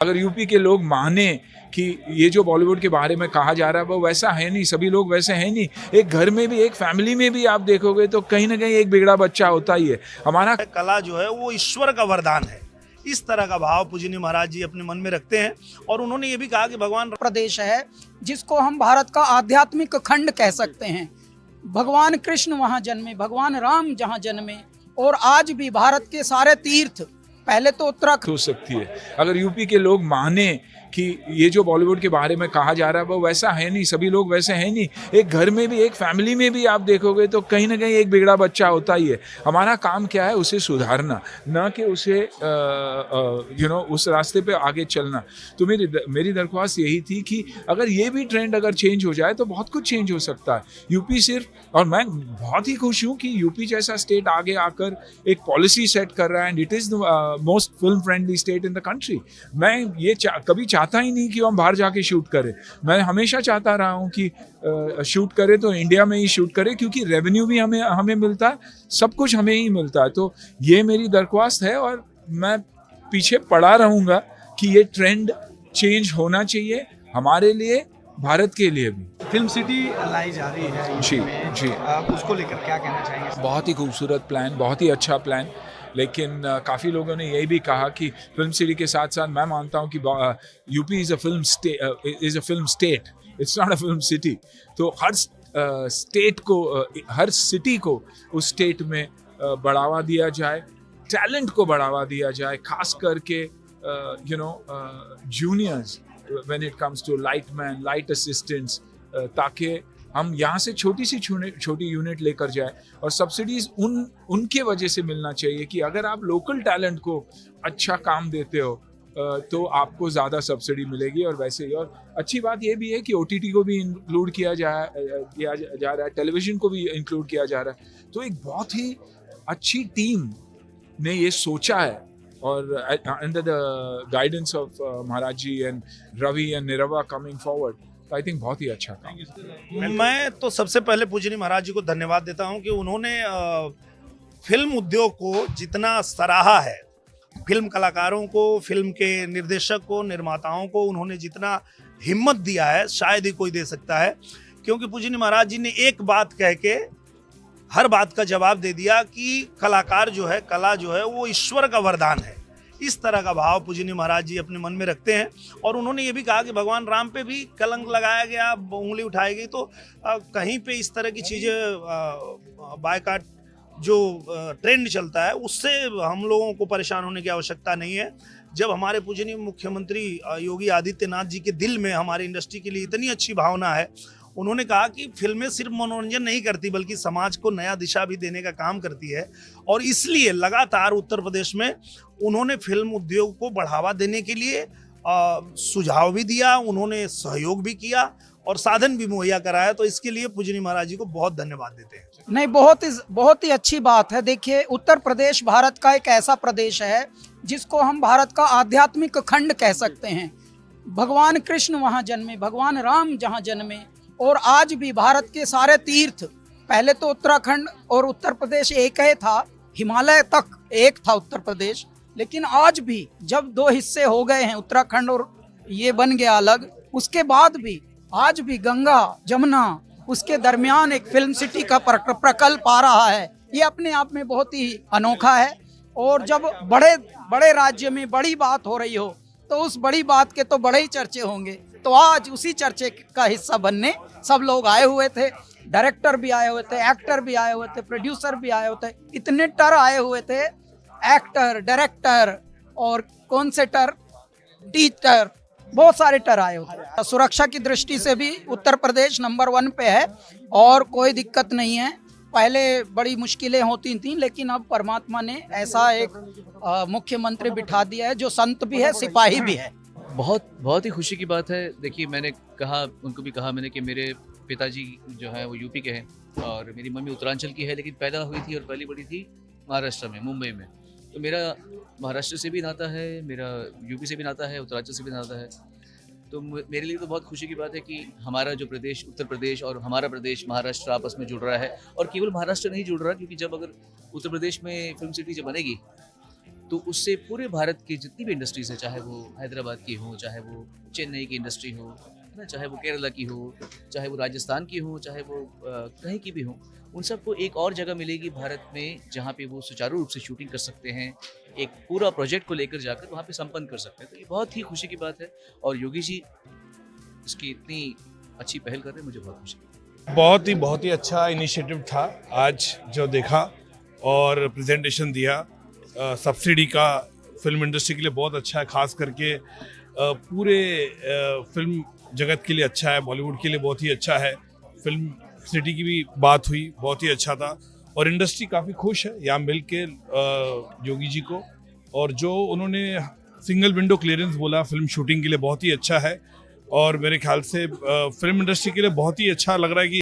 अगर यूपी के लोग माने कि ये जो बॉलीवुड के बारे में कहा जा रहा है वो वैसा है नहीं, सभी लोग वैसे हैं नहीं। एक घर में भी, एक फैमिली में भी आप देखोगे तो कहीं ना कहीं एक बिगड़ा बच्चा होता ही है। हमारा कला जो है वो ईश्वर का वरदान है, इस तरह का भाव पूजनीय महाराज जी अपने मन में रखते हैं। और उन्होंने ये भी कहा कि भगवान प्रदेश है जिसको हम भारत का आध्यात्मिक खंड कह सकते हैं। भगवान कृष्ण वहाँ जन्मे, भगवान राम जहाँ जन्मे, और आज भी भारत के सारे तीर्थ पहले तो उत्तराखंड हो सकती है। अगर यूपी के लोग माने कि ये जो बॉलीवुड के बारे में कहा जा रहा है वो वैसा है नहीं, सभी लोग वैसे हैं नहीं। एक घर में भी, एक फैमिली में भी आप देखोगे तो कहीं ना कहीं एक बिगड़ा बच्चा होता ही है। हमारा काम क्या है? उसे सुधारना, ना कि उसे उस रास्ते पे आगे चलना। तो मेरी दरख्वास्त यही थी कि अगर ये भी ट्रेंड अगर चेंज हो जाए तो बहुत कुछ चेंज हो सकता है। यूपी सिर्फ, और मैं बहुत ही खुश हूँ कि यूपी जैसा स्टेट आगे आकर एक पॉलिसी सेट कर रहा है, and it is the most film friendly state in the country. मैं ये कभी चाहता ही नहीं कि हम बाहर जाके शूट करें। मैं हमेशा चाहता रहा हूँ कि शूट करें तो इंडिया में ही शूट करें, क्योंकि रेवेन्यू भी हमें मिलता है, सब कुछ हमें ही मिलता है। तो ये मेरी दरख्वास्त है और मैं पीछे पड़ा रहूँगा कि ये ट्रेंड चेंज होना चाहिए हमारे लिए, भारत के लिए भी। फिल्म सिटी लाई जा रही है जी, जी। आप उसको लेकर क्या कहना चाहेंगे? बहुत ही खूबसूरत प्लान, बहुत ही अच्छा प्लान। लेकिन काफ़ी लोगों ने यही भी कहा कि फिल्म सिटी के साथ साथ मैं मानता हूँ कि UP is a film state, it's not a film city. तो हर स्टेट को, हर सिटी को उस स्टेट में बढ़ावा दिया जाए, टैलेंट को बढ़ावा दिया जाए, खास करके juniors when it comes to lightman, light assistants, ताकि हम यहाँ से छोटी यूनिट लेकर जाए। और सब्सिडीज उनके वजह से मिलना चाहिए कि अगर आप लोकल टैलेंट को अच्छा काम देते हो तो आपको ज़्यादा सब्सिडी मिलेगी। और वैसे ही, और अच्छी बात ये भी है कि OTT को भी इंक्लूड किया जा रहा है, टेलीविज़न को भी इंक्लूड किया जा रहा है। तो एक बहुत ही अच्छी टीम ने ये सोचा है, और under the guidance of Maharaj ji and Ravi and Nirva coming forward, I think बहुत ही अच्छा काम। मैं तो सबसे पहले पूजनीय महाराज जी को धन्यवाद देता हूं कि उन्होंने फिल्म उद्योग को जितना सराहा है, फिल्म कलाकारों को, फिल्म के निर्देशक को, निर्माताओं को उन्होंने जितना हिम्मत दिया है शायद ही कोई दे सकता है। क्योंकि पूजनीय महाराज जी ने एक बात कह के हर बात का जवाब दे दिया कि कलाकार जो है, कला जो है वो ईश्वर का वरदान है। इस तरह का भाव पूजनीय महाराज जी अपने मन में रखते हैं। और उन्होंने ये भी कहा कि भगवान राम पे भी कलंक लगाया गया, उंगली उठाई गई, तो कहीं पे इस तरह की चीज़ें बायकाट जो ट्रेंड चलता है उससे हम लोगों को परेशान होने की आवश्यकता नहीं है। जब हमारे पूजनीय मुख्यमंत्री योगी आदित्यनाथ जी के दिल में हमारी इंडस्ट्री के लिए इतनी अच्छी भावना है, उन्होंने कहा कि फिल्में सिर्फ मनोरंजन नहीं करती बल्कि समाज को नया दिशा भी देने का काम करती है। और इसलिए लगातार उत्तर प्रदेश में उन्होंने फिल्म उद्योग को बढ़ावा देने के लिए सुझाव भी दिया, उन्होंने सहयोग भी किया और साधन भी मुहैया कराया। तो इसके लिए पूजनीय महाराज जी को बहुत धन्यवाद देते हैं। नहीं, बहुत ही अच्छी बात है। देखिए, उत्तर प्रदेश भारत का एक ऐसा प्रदेश है जिसको हम भारत का आध्यात्मिक खंड कह सकते हैं। भगवान कृष्ण वहाँ जन्मे, भगवान राम जहाँ जन्मे, और आज भी भारत के सारे तीर्थ, पहले तो उत्तराखंड और उत्तर प्रदेश एक ही था, हिमालय तक एक था उत्तर प्रदेश, लेकिन आज भी जब दो हिस्से हो गए हैं, उत्तराखंड और ये बन गया अलग, उसके बाद भी आज भी गंगा जमुना उसके दरमियान एक फिल्म सिटी का प्रकल्प आ रहा है। ये अपने आप में बहुत ही अनोखा है। और जब बड़े बड़े राज्य में बड़ी बात हो रही हो तो उस बड़ी बात के तो बड़े ही चर्चे होंगे। तो आज उसी चर्चे का हिस्सा बनने सब लोग आए हुए थे, डायरेक्टर भी आए हुए थे, एक्टर भी आए हुए थे, प्रोड्यूसर भी आए हुए थे, इतने टर आए हुए थे, एक्टर, डायरेक्टर और कौन से टर, टीचर, बहुत सारे टर आए हुए थे। सुरक्षा की दृष्टि से भी उत्तर प्रदेश नंबर 1 पे है और कोई दिक्कत नहीं है। पहले बड़ी मुश्किलें होती थीं, लेकिन अब परमात्मा ने ऐसा एक मुख्यमंत्री बिठा दिया है जो संत भी है, सिपाही भी है। बहुत ही खुशी की बात है। देखिए, मैंने कहा, उनको भी कहा मैंने कि मेरे पिताजी जो है वो यूपी के हैं और मेरी मम्मी उत्तरांचल की है, लेकिन पैदा हुई थी और पली बड़ी थी महाराष्ट्र में, मुंबई में। तो मेरा महाराष्ट्र से भी नाता है, मेरा यूपी से भी नाता है, उत्तरांचल से भी नाता है। तो मेरे लिए तो बहुत खुशी की बात है कि हमारा जो प्रदेश, उत्तर प्रदेश और हमारा प्रदेश महाराष्ट्र आपस में जुड़ रहा है। और केवल महाराष्ट्र नहीं जुड़ रहा, क्योंकि जब अगर उत्तर प्रदेश में फिल्म सिटी जब बनेगी तो उससे पूरे भारत की जितनी भी इंडस्ट्रीज है, चाहे वो हैदराबाद की हो, चाहे वो चेन्नई की इंडस्ट्री हो, है ना, चाहे वो केरला की हो, चाहे वो राजस्थान की हो, चाहे वो कहीं की भी हो, उन सबको एक और जगह मिलेगी भारत में जहाँ पे वो सुचारू रूप से शूटिंग कर सकते हैं, एक पूरा प्रोजेक्ट को लेकर जाकर वहाँ पे संपन्न कर सकते हैं। तो ये बहुत ही खुशी की बात है और योगी जी इसकी इतनी अच्छी पहल कर रहे हैं, मुझे बहुत खुशी है। बहुत ही अच्छा इनिशिएटिव था आज जो देखा और प्रेजेंटेशन दिया। सब्सिडी का फिल्म इंडस्ट्री के लिए बहुत अच्छा है, खास करके पूरे फिल्म जगत के लिए अच्छा है, बॉलीवुड के लिए बहुत ही अच्छा है। फिल्म सिटी की भी बात हुई, बहुत ही अच्छा था और इंडस्ट्री काफ़ी खुश है यहाँ मिल के योगी जी को। और जो उन्होंने सिंगल विंडो क्लियरेंस बोला फिल्म शूटिंग के लिए बहुत ही अच्छा है और मेरे ख्याल से फिल्म इंडस्ट्री के लिए बहुत ही अच्छा लग रहा है कि